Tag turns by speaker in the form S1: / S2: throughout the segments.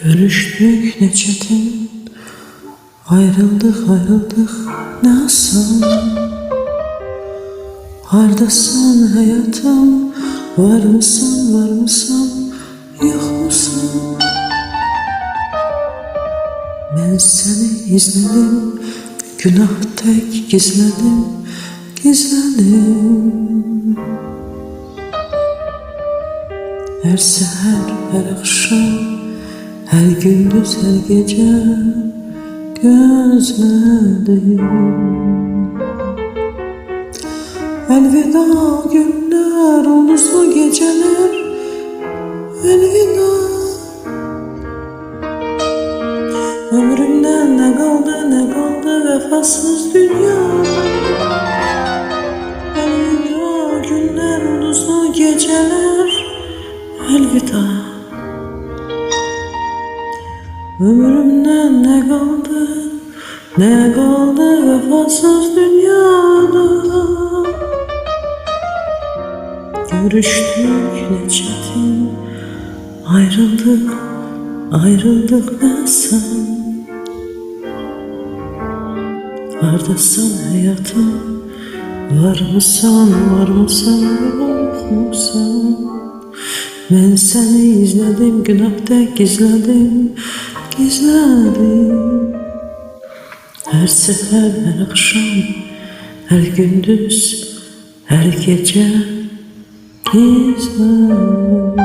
S1: Görüştük ne çetin, ayrıldık ne asan. Hardasın hayatım, var mısın, yok musun? Ben seni izledim, günah tek gizledim. Her seher, her akşam, her gündüz, her gece gözledim. Elveda günler, uluslu geceler, elveda. Ömrümden ne kaldı vefasız dünya. Elveda günler, uluslu geceler, elveda. Ömrümden ne kaldı vefasız dünyada. Görüştük ne çetin, ayrıldık ne sen. Hardasın hayatım, var mısın, yok musun? Ben seni izledim, günahta gizledim. Her seher, her akşam, her gündüz, her gece gizledim.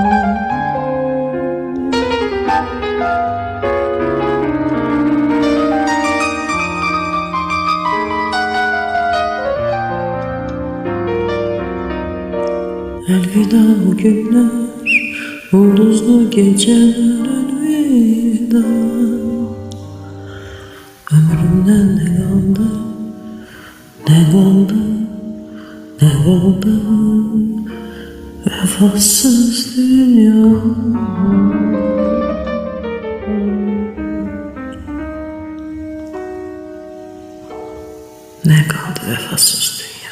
S1: Elveda o günler, ulduzlu geceler, elveda. Ömrümden ne kaldı vefasız dünya. Ne kaldı vefasız dünya.